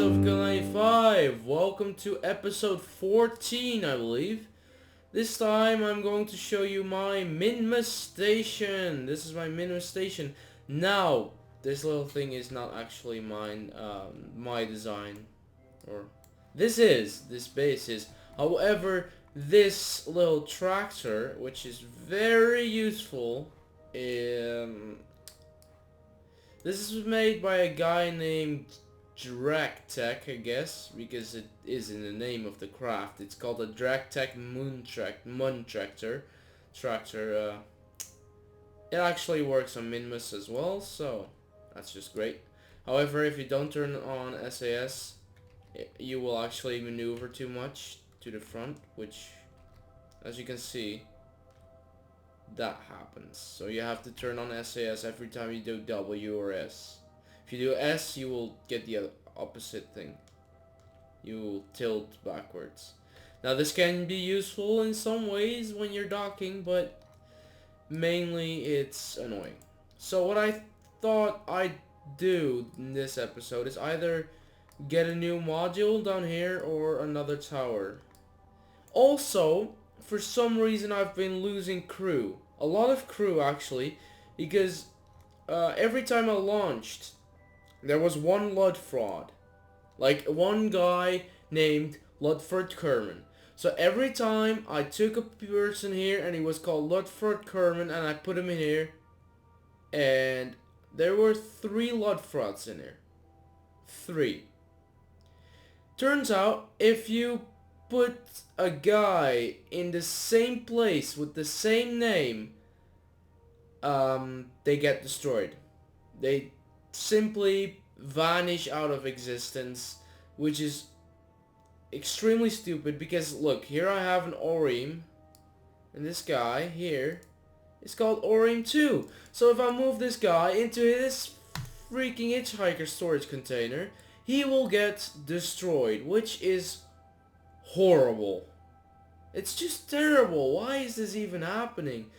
of K95, welcome to episode 14, I believe. This time I'm going to show you my Minmus station. This is my Minmus station. Now, this little thing is not actually mine, my design. Or, this base is. However, this little tractor, which is very useful, this is made by a guy named Dragtech, I guess, because it is in the name of the craft. It's called a Dragtech Mun Tractor. It actually works on Minmus as well, so that's just great. However, if you don't turn on SAS, you will actually maneuver too much to the front, which, as you can see, that happens. So you have to turn on SAS every time you do W or S. If you do S, you will get the opposite thing. You will tilt backwards. Now this can be useful in some ways when you're docking, but mainly it's annoying. So what I thought I'd do in this episode is either get a new module down here or another tower. Also, for some reason I've been losing crew. A lot of crew actually, because every time I launched, there was one LUD fraud. Like one guy named Ludford Kerman. So every time I took a person here and he was called Ludford Kerman and I put him in here, and there were 3 LUD frauds in here. 3. Turns out if you put a guy in the same place with the same name, they get destroyed. They simply vanish out of existence, which is extremely stupid because look, here I have an Orim, and this guy here is called Orim 2. So if I move this guy into his freaking hitchhiker storage container, he will get destroyed, which is horrible. It's just terrible. Why is this even happening?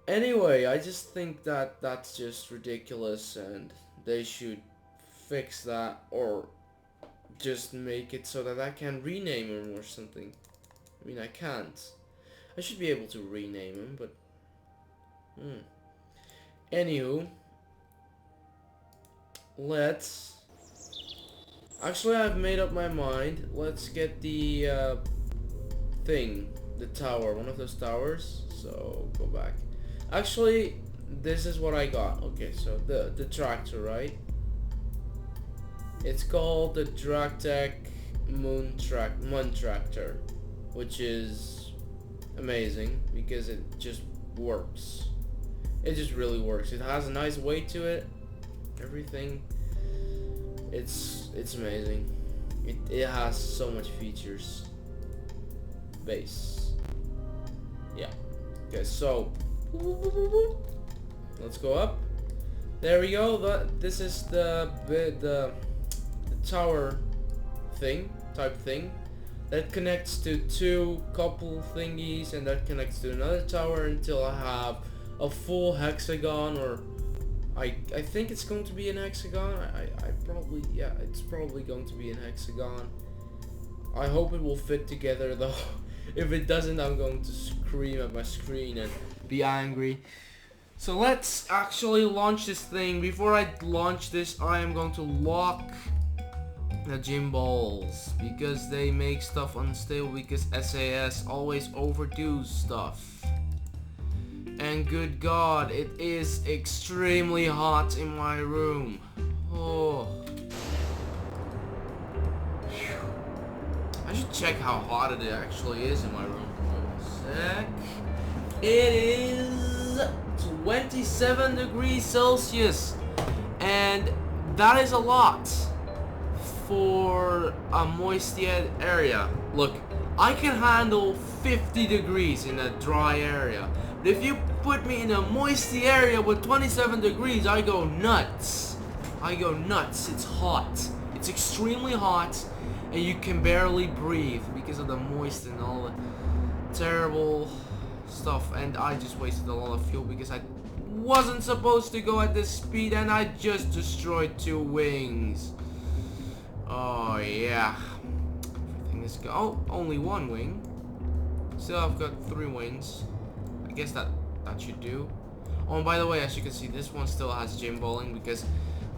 Anyway, I just think that that's just ridiculous and they should fix that or just make it so that I can rename him or something. I mean, I can't. I should be able to rename him, but anywho, let's... Actually, I've made up my mind. Let's get the thing, the tower, one of those towers. So go back. Actually, this is what I got. Okay, so the tractor, right? It's called the Dragtech Mun Tractor, which is amazing because it just works. It just really works. It has a nice weight to it. Everything. It's amazing. It has so much features. Base. Yeah. Okay, so let's go up. There we go. This is the tower type thing that connects to 2 couple thingies, and that connects to another tower until I have a full hexagon, or I think it's going to be an hexagon. I probably, yeah, it's probably going to be an hexagon. I hope it will fit together though. If it doesn't, I'm going to scream at my screen and be angry. So let's actually launch this thing. Before I launch this, I am going to lock the gym balls because they make stuff unstable because SAS always overdoes stuff. And good God, it is extremely hot in my room. Oh. I should check how hot it actually is in my room. Wait a sec. It is 27 degrees Celsius. And that is a lot for a moist area. Look, I can handle 50 degrees in a dry area. But if you put me in a moisty area with 27 degrees, I go nuts. I go nuts. It's hot. It's extremely hot, and you can barely breathe because of the moist and all the terrible stuff. And I just wasted a lot of fuel because I wasn't supposed to go at this speed, and I just destroyed 2 wings. Oh yeah. Everything is go. Oh, only one wing. Still, I've got 3 wings. I guess that should do. Oh, and by the way, as you can see, this one still has gym bowling because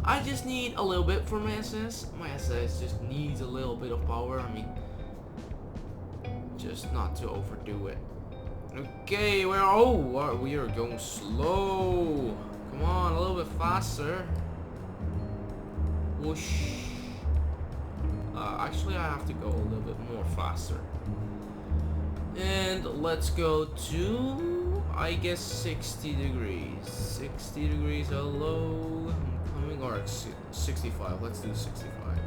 I just need a little bit for my SS. My SS just needs a little bit of power. I mean, just not to overdo it. Okay, we are going slow. Come on, a little bit faster. Whoosh. Actually, I have to go a little bit more faster. And let's go to, I guess, 60 degrees. 60 degrees, hello. I'm coming, or 65. Let's do 65.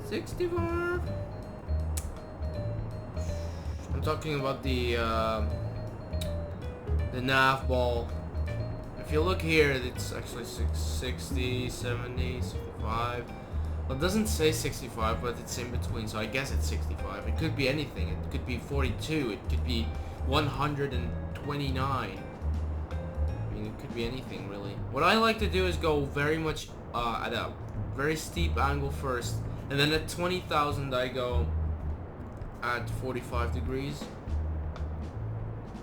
65. I'm talking about the nav ball. If you look here, it's actually 60, 70, 65. Well, it doesn't say 65, but it's in between, so I guess it's 65. It could be anything. It could be 42. It could be 129. I mean, it could be anything, really. What I like to do is go very much at a very steep angle first, and then at 20,000 I go at 45 degrees.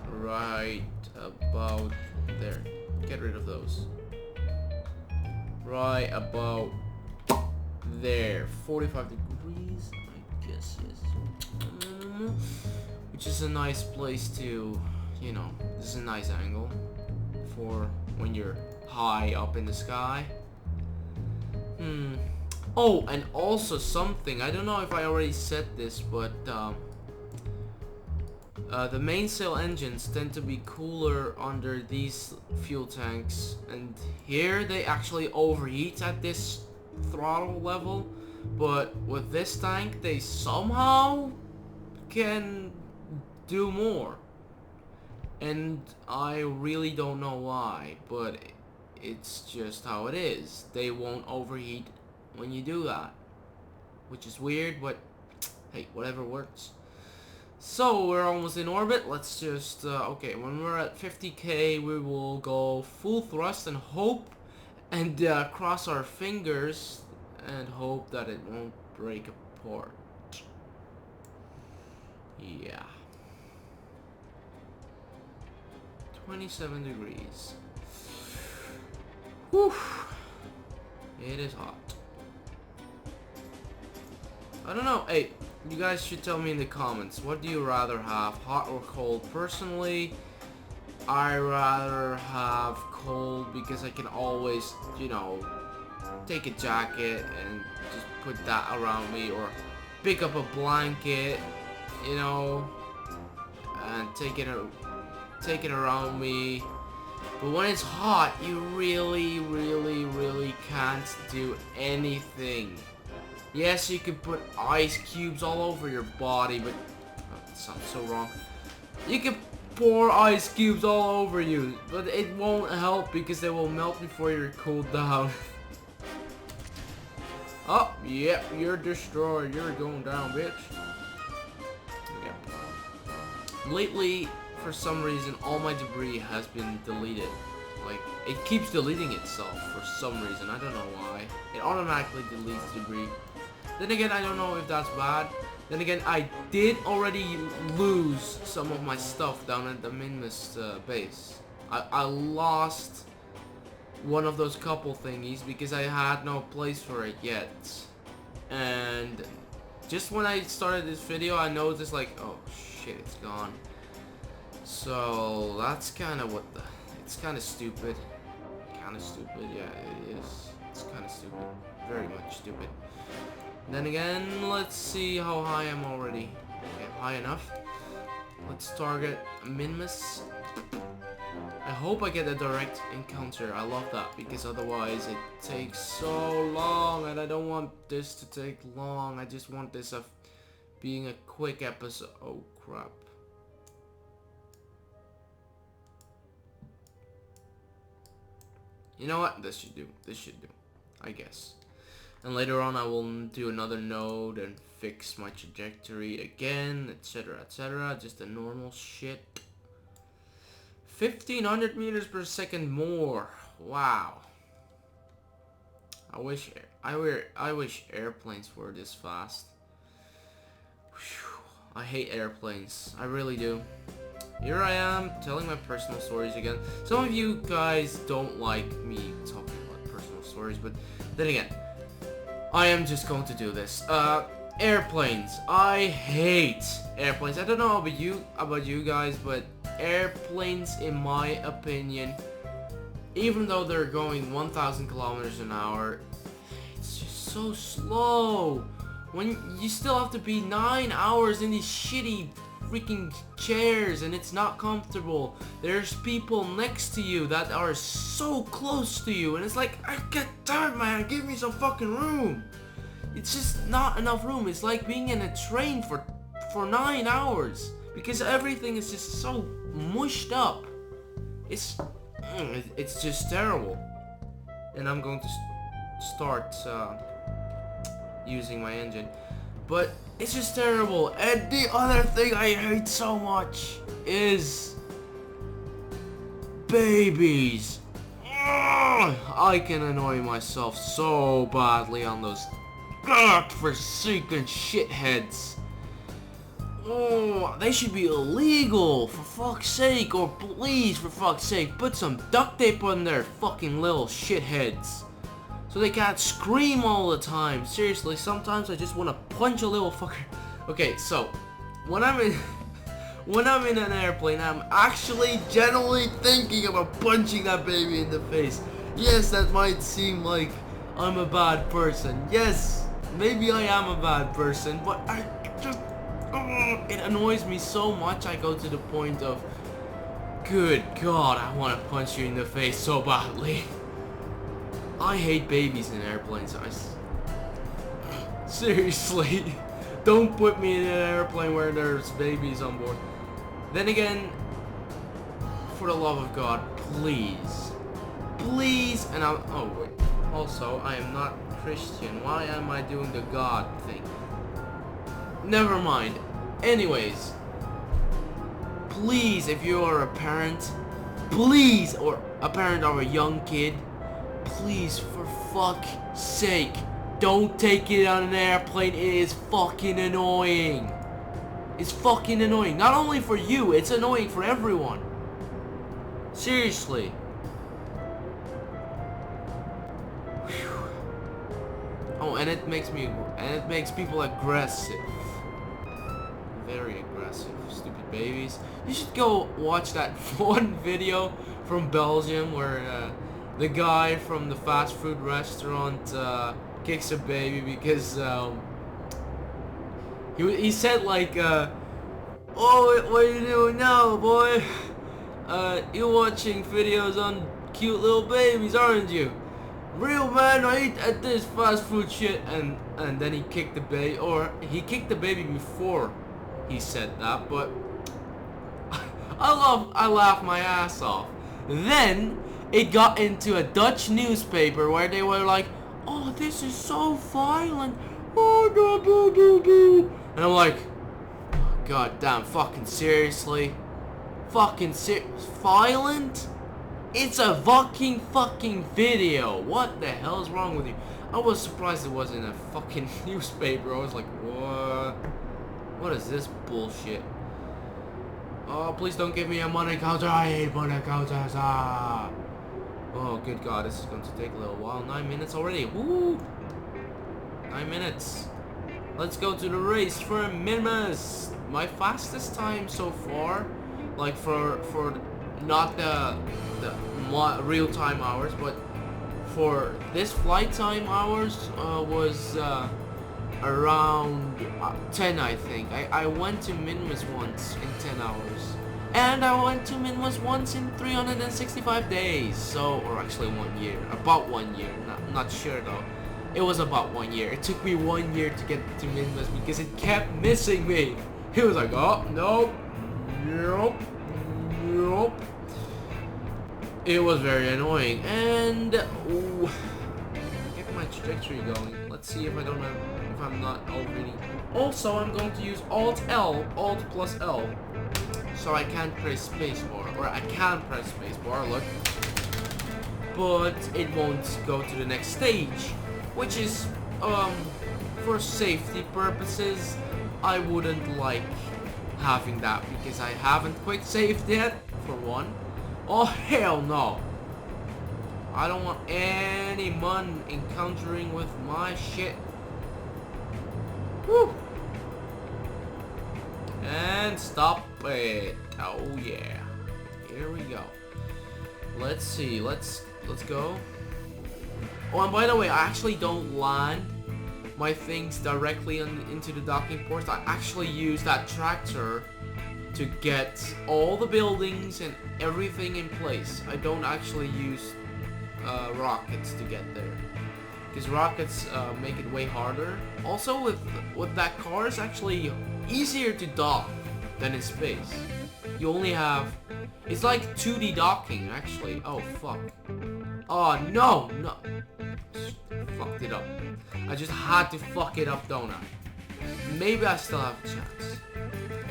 Right about there. Get rid of those. Right about there. 45 degrees, I guess, yes. Which is a nice place to, you know, this is a nice angle for when you're high up in the sky. Oh, and also something, I don't know if I already said this, but the mainsail engines tend to be cooler under these fuel tanks, and here they actually overheat at this throttle level, but with this tank they somehow can do more, and I really don't know why, but it's just how it is. They won't overheat when you do that, which is weird, but hey, whatever works. So we're almost in orbit. Let's just okay, when we're at 50k we will go full thrust and hope and cross our fingers and hope that it won't break apart. Yeah. 27 degrees. Whew. It is hot. I don't know. Hey, you guys should tell me in the comments, what do you rather have, hot or cold? Personally, I rather have cold because I can always, you know, take a jacket and just put that around me, or pick up a blanket, you know, and take it around me. But when it's hot, you really, really, really can't do anything. Yes, you can put ice cubes all over your body, but that sounds so wrong. You can pour ice cubes all over you, but it won't help because they will melt before you're cooled down. Oh, yep, you're destroyed. You're going down, bitch. Yeah. Lately, for some reason, all my debris has been deleted. Like, it keeps deleting itself for some reason. I don't know why. It automatically deletes debris. Then again, I don't know if that's bad. Then again, I did already lose some of my stuff down at the Minmus base. I lost one of those couple thingies because I had no place for it yet. And just when I started this video, I noticed like, oh shit, it's gone. So that's kind of what the... It's kind of stupid. Kind of stupid, yeah, it is. It's kind of stupid. Very much stupid. Then again, let's see how high I'm already. Okay, high enough. Let's target Minmus. I hope I get a direct encounter. I love that because otherwise it takes so long, and I don't want this to take long. I just want this being a quick episode. Oh crap. You know what? This should do. This should do, I guess. And later on I will do another node and fix my trajectory again, etc, etc. Just the normal shit. 1500 meters per second more. Wow. I wish airplanes were this fast. Whew, I hate airplanes. I really do. Here I am telling my personal stories again. Some of you guys don't like me talking about personal stories, but then again, I am just going to do this. Airplanes. I hate airplanes. I don't know about you guys, but airplanes, in my opinion, even though they're going 1,000 kilometers an hour, it's just so slow. When you still have to be 9 hours in these shitty freaking chairs and it's not comfortable. There's people next to you that are so close to you and it's like, I get tired, man, give me some fucking room. It's just not enough room. It's like being in a train for 9 hours because everything is just so mushed up. It's just terrible. And I'm going to start using my engine, but it's just terrible. And the other thing I hate so much is babies. I can annoy myself so badly on those godforsaken shitheads. Oh, they should be illegal, for fuck's sake, or please, for fuck's sake, put some duct tape on their fucking little shitheads. So they can't scream all the time. Seriously, sometimes I just want to punch a little fucker. Okay, so when I'm in an airplane, I'm actually genuinely thinking about punching that baby in the face. Yes, that might seem like I'm a bad person. Yes, maybe I am a bad person, but I just it annoys me so much. I go to the point of, good God, I want to punch you in the face so badly. I hate babies in airplanes. Seriously, don't put me in an airplane where there's babies on board. Then again, for the love of God, please, and oh wait, also, I am not Christian. Why am I doing the God thing? Never mind. Anyways, please, if you are a parent, please, or a parent of a young kid, please, for fuck's sake, don't take it on an airplane. It is fucking annoying. It's fucking annoying. Not only for you, it's annoying for everyone. Seriously. Whew. Oh, and it makes people aggressive. Very aggressive, stupid babies. You should go watch that one video from Belgium where the guy from the fast food restaurant kicks a baby because he said like, oh, what are you doing now, boy? You're watching videos on cute little babies, aren't you? Real man, I eat at this fast food shit. And then he kicked the baby, or he kicked the baby before he said that, but I laughed my ass off. Then it got into a Dutch newspaper where they were like, oh, this is so violent. And I'm like, God damn, fucking seriously? Violent? It's a fucking video. What the hell is wrong with you? I was surprised it wasn't a fucking newspaper. I was like, what? What is this bullshit? Oh, please don't give me a money counter. I hate money counters. Ah. Oh, good God, this is going to take a little while. 9 minutes already. Woo! 9 minutes. Let's go to the race for Minmus. My fastest time so far, like for not the real time hours, but for this flight time hours was around 10, I think. I went to Minmus once in 10 hours. And I went to Minmus once in 365 days. So, or actually 1 year. About 1 year. Not sure though. It was about 1 year. It took me 1 year to get to Minmus because it kept missing me. He was like, oh, nope. Nope. It was very annoying. And ooh, get my trajectory going. Let's see if I'm not overheating. Also, I'm going to use Alt plus L. So I can't press spacebar, or I can press spacebar. Look. but it won't go to the next stage, which is, for safety purposes, I wouldn't like having that, because I haven't quick saved yet, for one. Oh, hell no. I don't want anyone encountering with my shit. Woo! And stop it. Oh yeah. Here we go. Let's see. Let's go. Oh, and by the way, I actually don't land my things directly into the docking ports. I actually use that tractor to get all the buildings and everything in place. I don't actually use rockets to get there, because rockets make it way harder. Also, with that car, it's actually easier to dock than in space. You only have, it's like 2D docking actually. Oh fuck. Oh no, fucked it up. I just had to fuck it up, don't I? Maybe I still have a chance,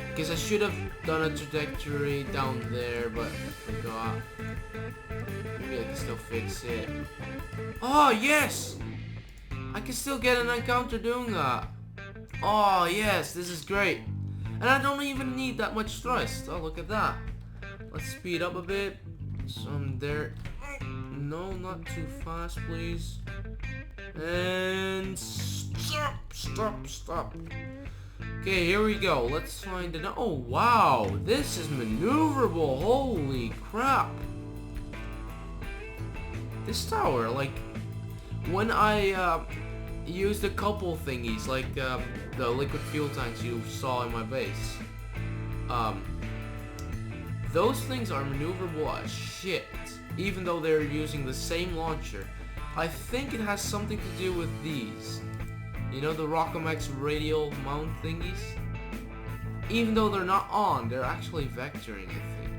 because I should have done a trajectory down there, but I forgot. Maybe I can still fix it. Oh yes! I can still get an encounter doing that. Oh yes, this is great. And I don't even need that much thrust. Oh, look at that. Let's speed up a bit. Some dirt. No, not too fast, please. And stop. Okay, here we go. Let's find it. Oh wow, this is maneuverable. Holy crap. This tower, like, when I used a couple thingies, like the liquid fuel tanks you saw in my base, those things are maneuverable as shit, even though they're using the same launcher. I think it has something to do with these. You know, the Rockamex radial mount thingies? Even though they're not on, they're actually vectoring, I think.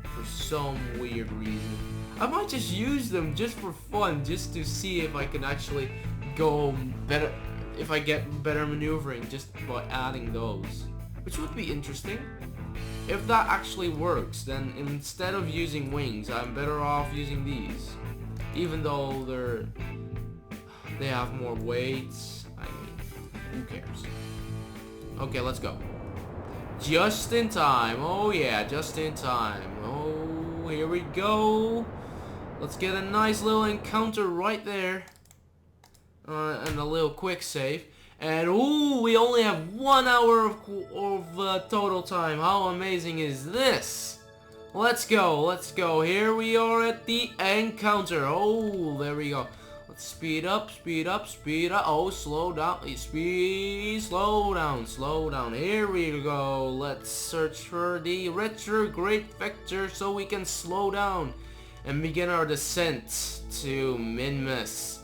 For some weird reason. I might just use them just for fun, just to see if I can actually go better, if I get better maneuvering just by adding those. Which would be interesting. If that actually works, then instead of using wings, I'm better off using these. Even though they have more weights. I mean, who cares? Okay, let's go. Just in time. Oh yeah, just in time. Oh, here we go. Let's get a nice little encounter right there. And a little quick save. And ooh, we only have 1 hour of total time. How amazing is this? Let's go. Here we are at the encounter. Oh, there we go. Let's speed up. Oh, slow down. Slow down. Here we go. Let's search for the retrograde vector so we can slow down and begin our descent to Minmus.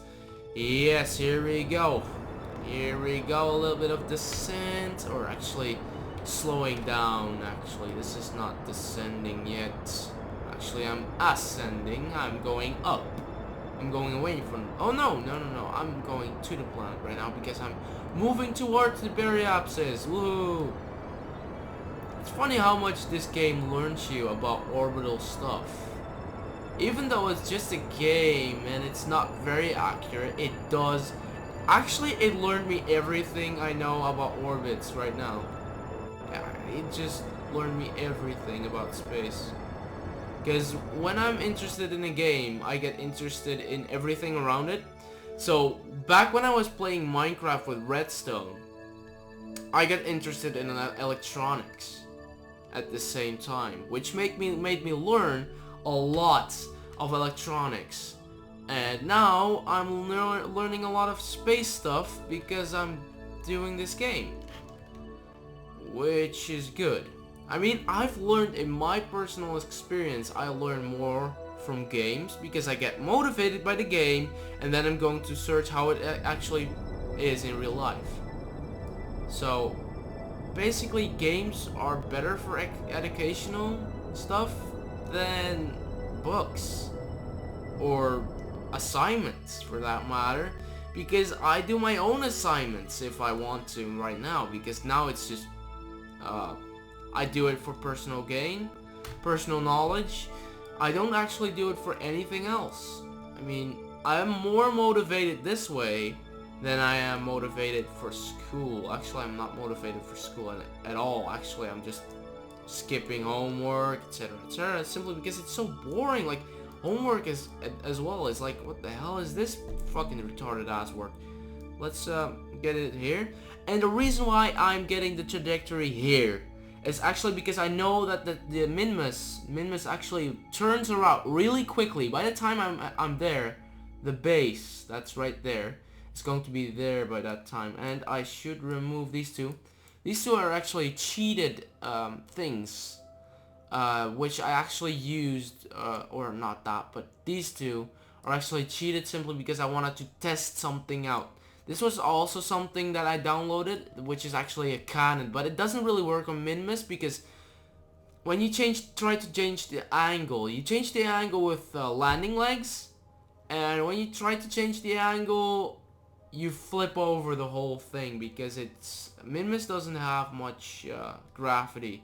Yes, here we go. A little bit of descent, or actually slowing down. Actually, this is not descending yet. Actually, I'm ascending. I'm going up. I'm going away from... Oh, no. I'm going to the planet right now because I'm moving towards the periapsis. Woo! It's funny how much this game learns you about orbital stuff. Even though it's just a game and it's not very accurate, it does... Actually, it learned me everything I know about orbits right now. Yeah, it just learned me everything about space. Because when I'm interested in a game, I get interested in everything around it. So, back when I was playing Minecraft with Redstone, I got interested in electronics at the same time, which made me learn a lot of electronics. And now I'm learning a lot of space stuff because I'm doing this game, which is good. I mean, I've learned in my personal experience, I learn more from games because I get motivated by the game, and then I'm going to search how it actually is in real life. So basically, games are better for educational stuff than books or assignments, for that matter, because I do my own assignments if I want to right now, because now it's just I do it for personal gain, personal knowledge. I don't actually do it for anything else. I mean, I'm more motivated this way than I am motivated for school. Actually, I'm not motivated for school at all. Actually, I'm just skipping homework, etc., simply because it's so boring. Like, homework is as well is like, what the hell is this fucking retarded ass work? Let's get it here. And the reason why I'm getting the trajectory here is actually because I know that the Minmus actually turns around really quickly. By the time I'm there, the base that's right there is going to be there by that time, and I should remove these two. These two are actually cheated things, which I actually used, or not that, but these two are actually cheated simply because I wanted to test something out. This was also something that I downloaded, which is actually a cannon, but it doesn't really work on Minmus because when you try to change the angle, you change the angle with landing legs, and when you try to change the angle, you flip over the whole thing because Minmus doesn't have much gravity.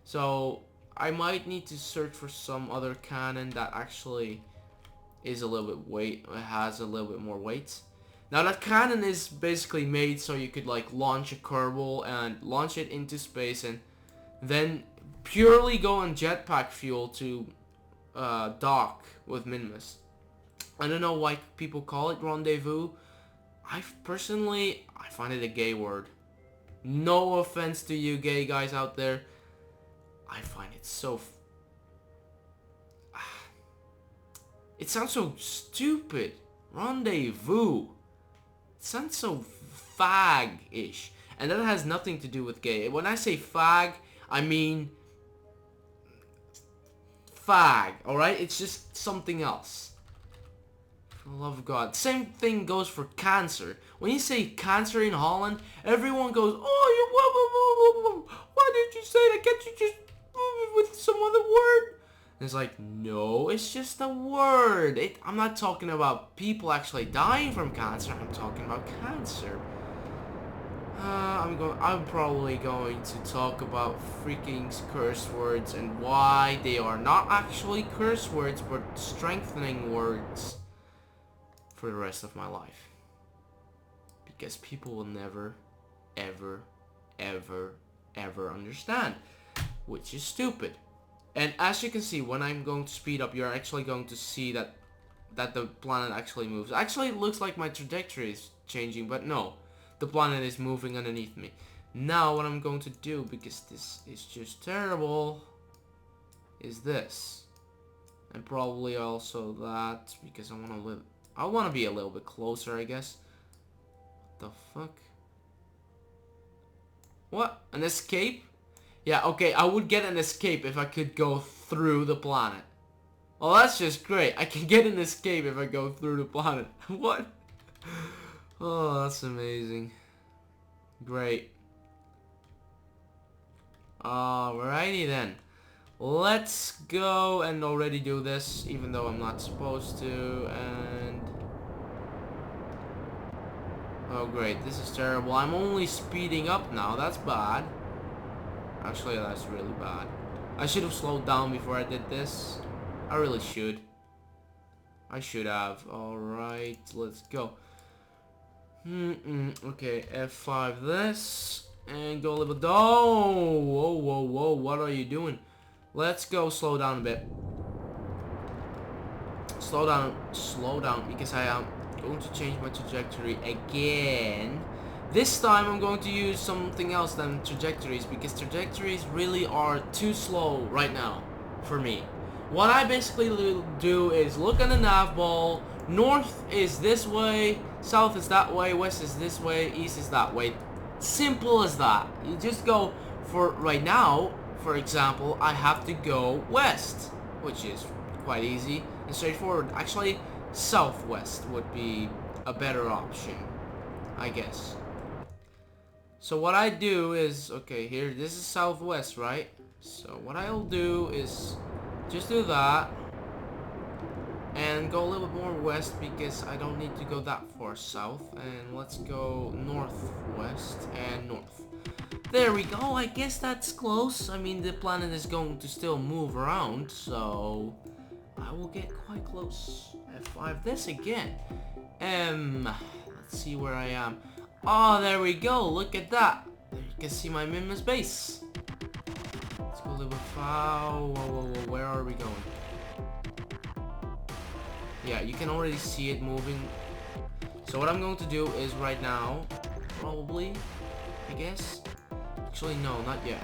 So I might need to search for some other cannon that actually is a little bit has a little bit more weight. Now that cannon is basically made so you could like launch a Kerbal and launch it into space and then purely go on jetpack fuel to dock with Minmus. I don't know why people call it rendezvous. I find it a gay word. No offense to you gay guys out there. I find it so... It sounds so stupid. Rendezvous. It sounds so fag-ish. And that has nothing to do with gay. When I say fag, I mean... fag, alright? It's just something else. For the love of God. Same thing goes for cancer. When you say cancer in Holland, everyone goes, oh, why did you say that? Can't you just move it with some other word? And it's like, no, it's just a word. I'm not talking about people actually dying from cancer. I'm talking about cancer. I'm probably going to talk about freaking curse words and why they are not actually curse words, but strengthening words for the rest of my life. Because people will never, ever, ever, ever understand. Which is stupid. And as you can see, when I'm going to speed up, you're actually going to see that the planet actually moves. Actually, it looks like my trajectory is changing, but no. The planet is moving underneath me. Now, what I'm going to do, because this is just terrible, is this. And probably also that, because I want to be a little bit closer, I guess. What the fuck? What? An escape? Yeah, okay, I would get an escape if I could go through the planet. Well, that's just great. I can get an escape if I go through the planet. What? Oh, that's amazing. Great. Alrighty then. Let's go and already do this, even though I'm not supposed to, and... Oh great, this is terrible. I'm only speeding up now, that's bad. Actually, that's really bad. I should have slowed down before I did this. I really should. I should have. Alright, let's go. Okay, F5 this. And go a little bit. Oh, whoa, what are you doing? Let's go slow down a bit. Slow down, because I am going to change my trajectory again. This time I'm going to use something else than trajectories, because trajectories really are too slow right now for me. What I basically do is look at the nav ball. North is this way, south is that way, west is this way, east is that way. Simple as that. You just go for right now. For example, I have to go west, which is quite easy and straightforward. Actually, southwest would be a better option, I guess. So what I do is, okay, here, this is southwest, right? So what I'll do is just do that and go a little bit more west, because I don't need to go that far south. And let's go northwest and north. There we go. I guess that's close. I mean, the planet is going to still move around, so I will get quite close. F5 this again. Let's see where I am. Oh, there we go. Look at that. There you can see my Minmus base. Let's go a little bit far. Whoa, whoa, whoa. Where are we going? Yeah, you can already see it moving. So what I'm going to do is right now, probably, I guess. Actually, no, not yet.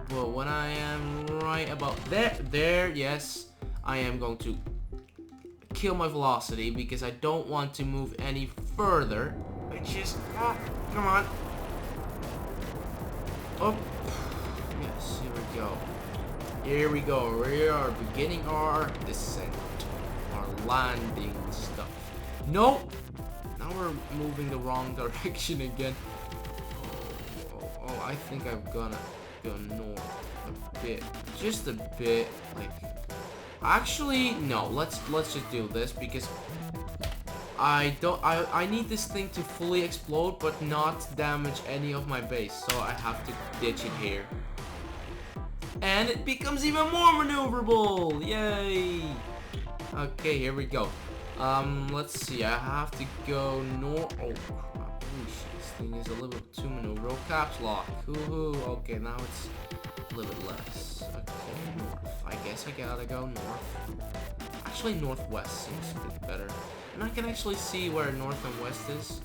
But when I am right about there, yes, I am going to kill my velocity because I don't want to move any further. Which is, oh, come on. Oh, yes, here we go. Here we go. We are beginning our descent, our landing stuff. Nope. Now we're moving the wrong direction again. Oh, I think I'm gonna go north a bit, just a bit. Like, actually, no. Let's just do this because I need this thing to fully explode, but not damage any of my base. So I have to ditch it here, and it becomes even more maneuverable. Yay! Okay, here we go. Let's see. I have to go north. Oh crap! Holy shit, this thing is a little bit too maneuverable. Caps lock. Hoo-hoo. Okay, now it's a little bit less. Okay, north. I guess I gotta go north. Actually, northwest seems a bit better. And I can actually see where north and west is.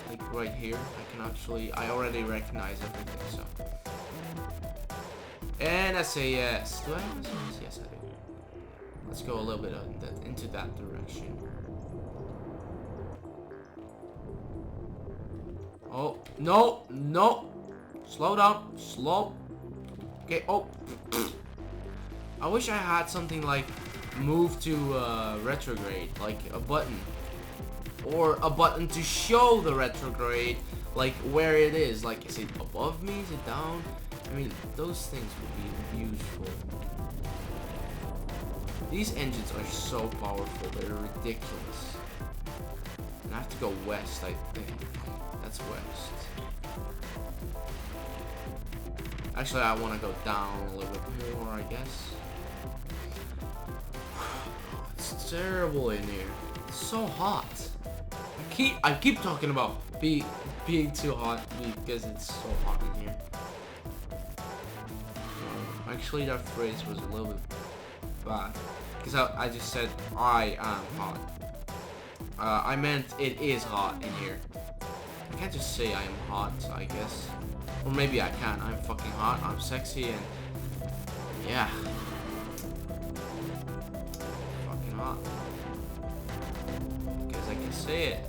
Like right here. I already recognize everything, so. And SAS. Do I have SAS? Yes, I do. Let's go a little bit into that direction. Oh, no, no. Slow down, slow. Okay, oh. I wish I had something like move to retrograde, like a button. Or a button to show the retrograde, like where it is. Like, is it above me, is it down? I mean, those things would be useful. These engines are so powerful, they're ridiculous. And I have to go west, I think. That's west. Actually, I want to go down a little bit more, I guess. It's terrible in here. It's so hot. I keep talking about being too hot because it's so hot in here. Actually, that phrase was a little bit bad. Because I just said, I am hot. I meant it is hot in here. I can't just say I am hot, I guess. Or maybe I can. I'm fucking hot, I'm sexy, and yeah. Fucking hot. Because I can say it.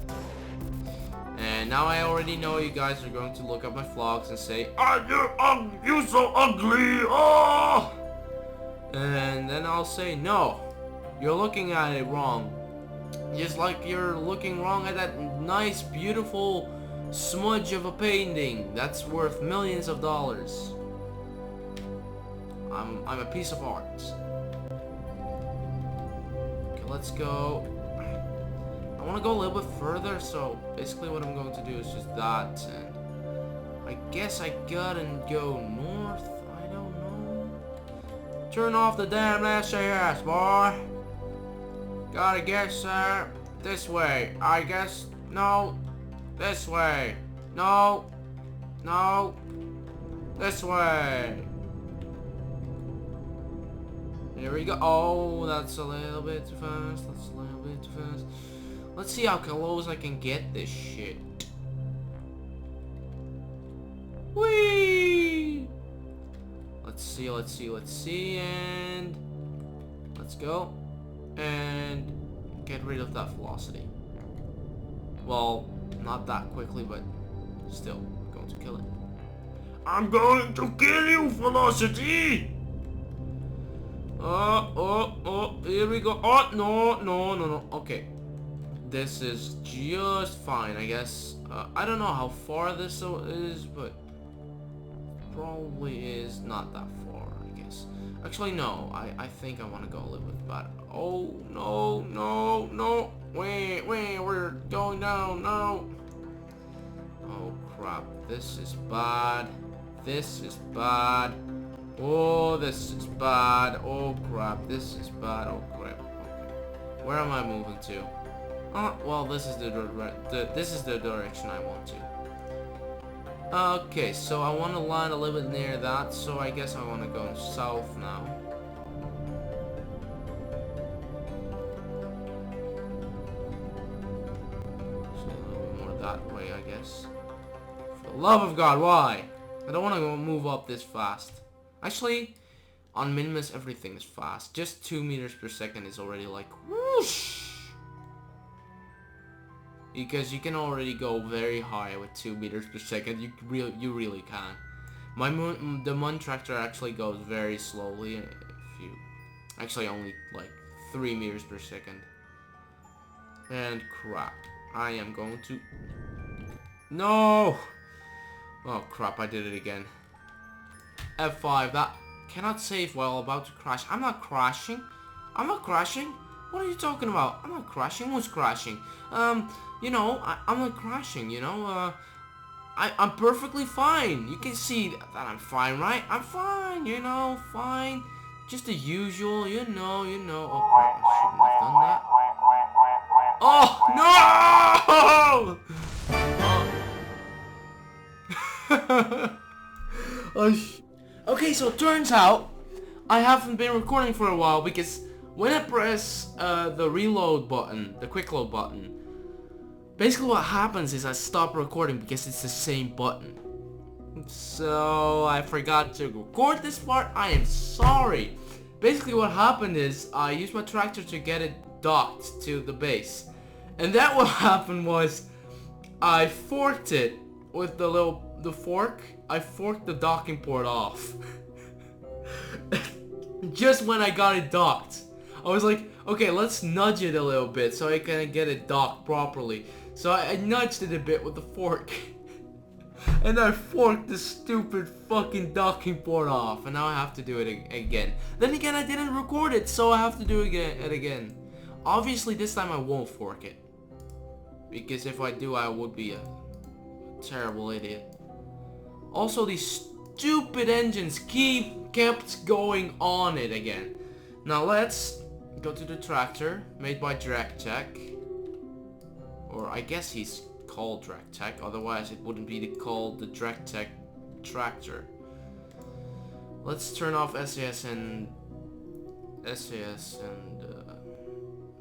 And now I already know you guys are going to look up my vlogs and say, oh, you're so ugly, oh! And then I'll say, no, you're looking at it wrong. Just like you're looking wrong at that nice, beautiful smudge of a painting that's worth millions of dollars. I'm a piece of art. Okay, let's go. I want to go a little bit further, so basically what I'm going to do is just that, and I guess I gotta go north. I don't know. Turn off the damn SAS, boy. Gotta guess this way. I guess no. This way. No. No. This way. Here we go. Oh, that's a little bit too fast. That's a little bit too fast. Let's see how close I can get this shit. Whee! Let's see, let's see, let's see, and let's go. And get rid of that velocity. Well, not that quickly, but still, I'm going to kill it. I'm going to kill you, velocity! Here we go. Oh, no. Okay. This is just fine, I guess. I don't know how far this is, but probably is not that far, I guess. Actually, no. I think I want to go a little bit better. Oh, no. Wait, we're going down, no. Oh, crap. This is bad. This is bad. Oh, this is bad. Oh, crap. This is bad. Oh, crap. Where am I moving to? Well, this is the direction I want to. Okay, so I want to land a little bit near that, so I guess I want to go south now. So a little bit more that way, I guess. For the love of God, why? I don't want to move up this fast. Actually, on Minmus, everything is fast. Just 2 meters per second is already like whoosh. Because you can already go very high with 2 meters per second. You really can. The Mun tractor actually goes very slowly. If you actually only like 3 meters per second. And crap, I am going to. No. Oh crap! I did it again. F5. That cannot save while about to crash. I'm not crashing. I'm not crashing. What are you talking about? I'm not crashing. Who's crashing? You know, I'm not crashing, you know, I'm perfectly fine. You can see that I'm fine, right? I'm fine, you know, fine. Just the usual, you know. Oh, crap, I shouldn't have done that. Oh, no! Okay, so it turns out I haven't been recording for a while because when I press the reload button, the quick load button, basically what happens is I stop recording because it's the same button. So I forgot to record this part. I am sorry. Basically what happened is I used my tractor to get it docked to the base. And then what happened was I forked it with the fork. I forked the docking port off. Just when I got it docked. I was like, okay, let's nudge it a little bit so I can get it docked properly. So I nudged it a bit with the fork. And I forked the stupid fucking docking port off. And now I have to do it again. Then again, I didn't record it, so I have to do it again. Obviously, this time I won't fork it. Because if I do, I would be a terrible idiot. Also, these stupid engines kept going on it again. Now let's go to the tractor made by DirectTech. Or I guess he's called DirectTech, otherwise it wouldn't be called the DirectTech tractor. Let's turn off SAS and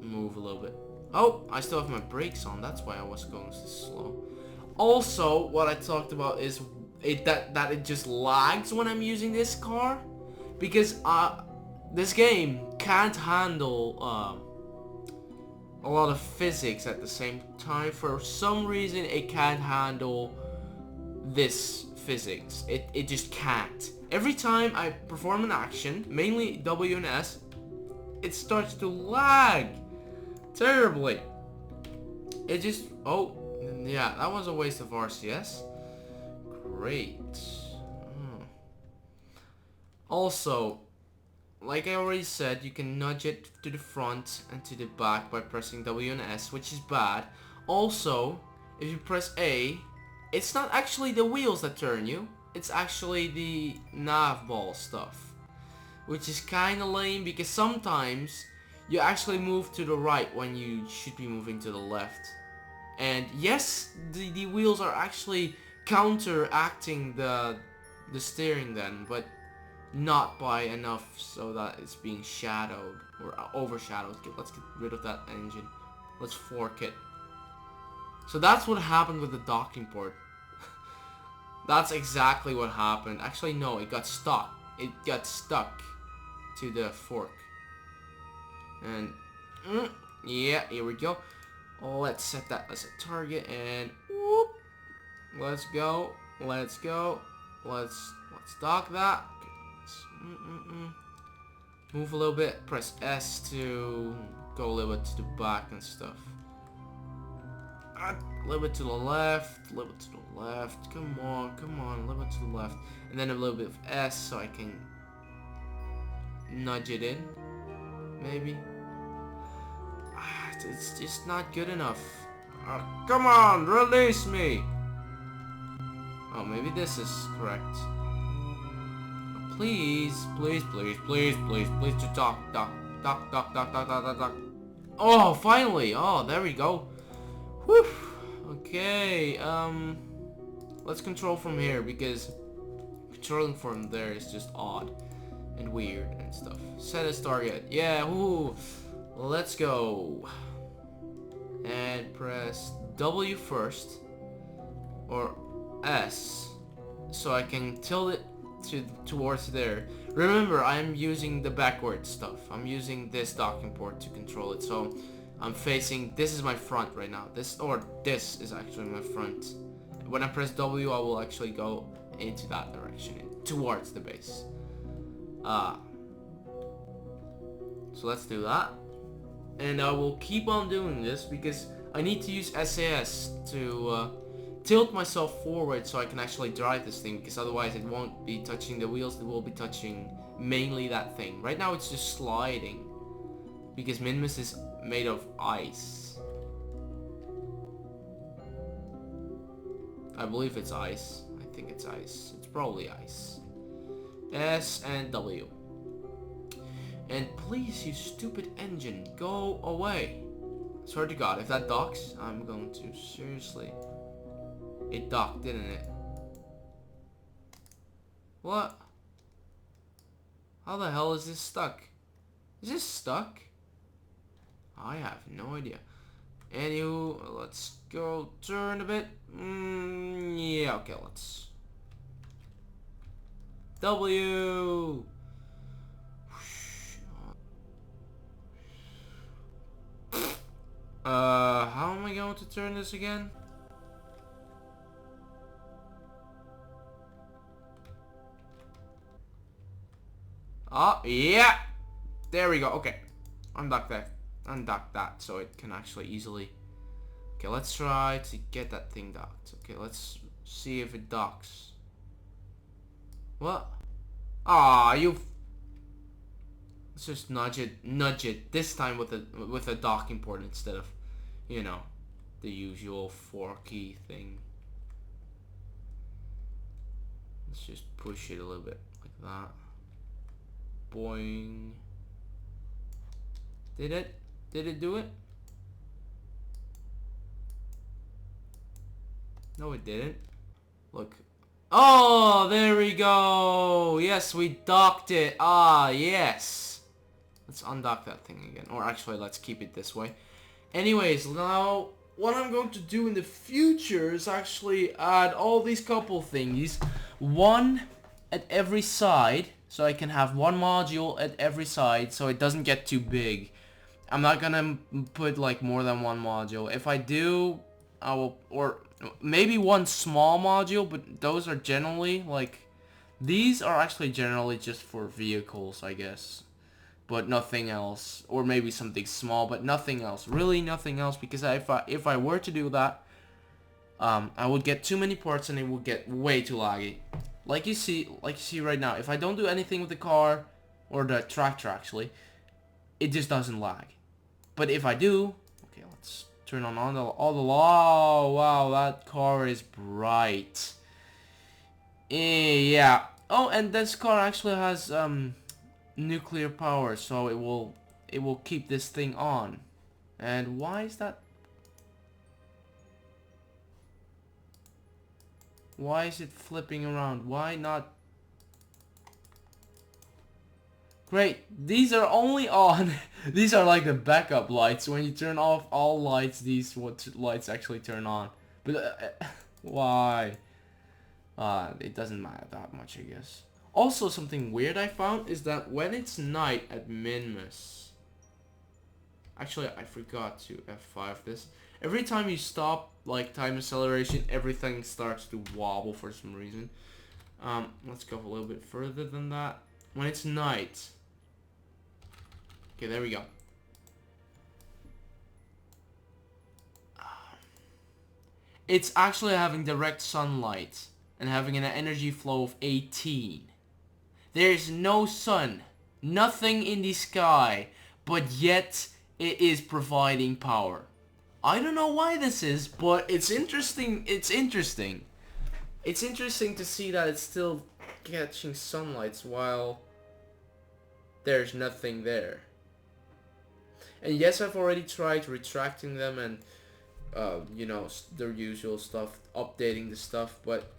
move a little bit. Oh, I still have my brakes on, that's why I was going so slow. Also, what I talked about is that it just lags when I'm using this car. Because this game can't handle a lot of physics at the same time. For some reason it can't handle this physics. It just can't. Every time I perform an action, mainly W and S, it starts to lag terribly. It just, oh yeah, that was a waste of RCS. Great. Also, like I already said, you can nudge it to the front and to the back by pressing W and S, which is bad. Also, if you press A, it's not actually the wheels that turn you, it's actually the nav ball stuff. Which is kinda lame because sometimes you actually move to the right when you should be moving to the left. And yes, the wheels are actually counteracting the steering then, but not by enough so that it's being shadowed or overshadowed. Let's get rid of that engine. Let's fork it. So that's what happened with the docking port. That's exactly what happened. Actually, no, it got stuck. It got stuck to the fork. And yeah, here we go. Let's set that as a target and whoop. Let's go. Let's dock that. Move a little bit. Press S to go a little bit to the back and stuff. A little bit to the left. A little bit to the left. Come on. A little bit to the left. And then a little bit of S so I can nudge it in. Maybe. It's just not good enough. Come on, release me. Oh, maybe this is correct. Please, just dock. Oh, finally! Oh, there we go. Whew. Okay, let's control from here, because controlling from there is just odd and weird and stuff. Set as target. Yeah, whoo! Let's go. And press W first, or S, so I can tilt it towards there. Remember, I'm using the backward stuff. I'm using this docking port to control it, so I'm facing, this is my front right now. This is actually my front. When I press W, I will actually go into that direction, towards the base. So let's do that. And I will keep on doing this because I need to use SAS to tilt myself forward so I can actually drive this thing, because otherwise it won't be touching the wheels, it will be touching mainly that thing. Right now it's just sliding because Minmus is made of ice. I believe it's ice. I think it's ice. It's probably ice. S and W. And please, you stupid engine, go away. Swear to God, if that docks, I'm going to seriously. It docked, didn't it? What? How the hell is this stuck? Is this stuck? I have no idea. Anywho, let's go turn a bit. Yeah, okay, let's. W. How am I going to turn this again? Oh, yeah! There we go, okay. Undock that so it can actually easily... Okay, let's try to get that thing docked. Okay, let's see if it docks. What? Ah, you... Let's just nudge it. This time with a docking port instead of, you know, the usual 4-key thing. Let's just push it a little bit like that. Boing. Did it do it? No, it didn't. Look. Oh, there we go. Yes, we docked it. Ah, yes. Let's undock that thing again. Or actually, let's keep it this way. Anyways, now what I'm going to do in the future is actually add all these couple thingies. One at every side. So I can have one module at every side so it doesn't get too big. I'm not gonna put like more than one module. If I do, I will, or maybe one small module, but those are generally like, these are actually generally just for vehicles, I guess. But nothing else, or maybe something small, but nothing else, really nothing else, because if I were to do that, I would get too many parts and it would get way too laggy. Like you see right now, if I don't do anything with the car, or the tractor actually, it just doesn't lag. But if I do, okay, let's turn on all the oh wow, that car is bright. Yeah. Oh, and this car actually has nuclear power, so it will keep this thing on. And why is that? Why is it flipping around? Why not? Great, these are only on. These are like the backup lights. When you turn off all lights, these lights actually turn on. But why? It doesn't matter that much, I guess. Also, something weird I found is that when it's night at Minmus, actually I forgot to F5 this. Every time you stop, like time acceleration, everything starts to wobble for some reason. Let's go a little bit further than that. When it's night. Okay, there we go. It's actually having direct sunlight and having an energy flow of 18. There's no sun, nothing in the sky, but yet it is providing power. I don't know why this is, but it's interesting. It's interesting. It's interesting to see that it's still catching sunlight while there's nothing there. And yes, I've already tried retracting them and you know, their usual stuff, updating the stuff, but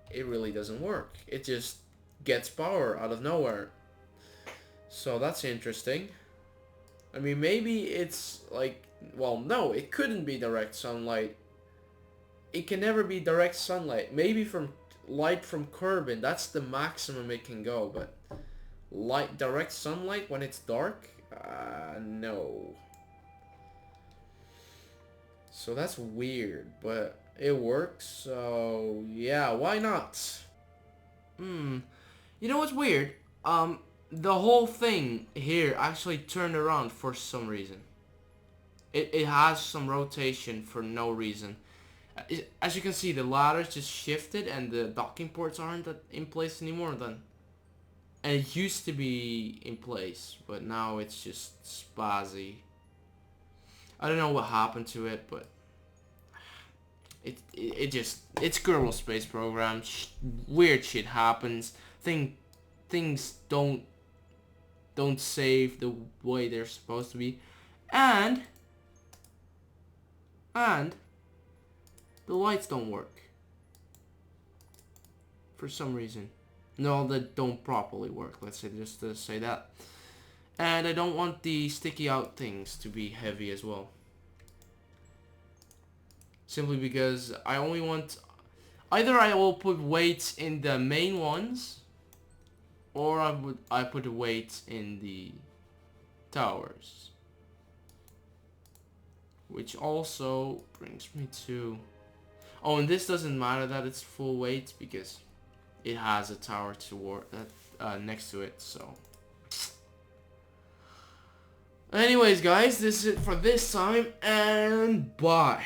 it really doesn't work. It just gets power out of nowhere. So that's interesting. I mean, maybe it's like, well, no, it couldn't be direct sunlight. It can never be direct sunlight. Maybe from light from Kerbal, that's the maximum it can go, but direct sunlight when it's dark? No. So that's weird, but it works, so yeah, why not? You know what's weird? The whole thing here actually turned around for some reason. It has some rotation for no reason. As you can see, the ladders just shifted and the docking ports aren't in place anymore then. And it used to be in place, but now it's just spazzy. I don't know what happened to it, but it just, it's Kerbal Space Program. Weird shit happens. Things don't save the way they're supposed to be, and the lights don't work for some reason. No, they don't properly work. Let's say, just to say that. And I don't want the sticky out things to be heavy as well. Simply because I only want, either I will put weights in the main ones, or I put the weights in the towers. Which also brings me to, oh, and this doesn't matter that it's full weight because it has a tower next to it, so. Anyways, guys, this is it for this time, and bye.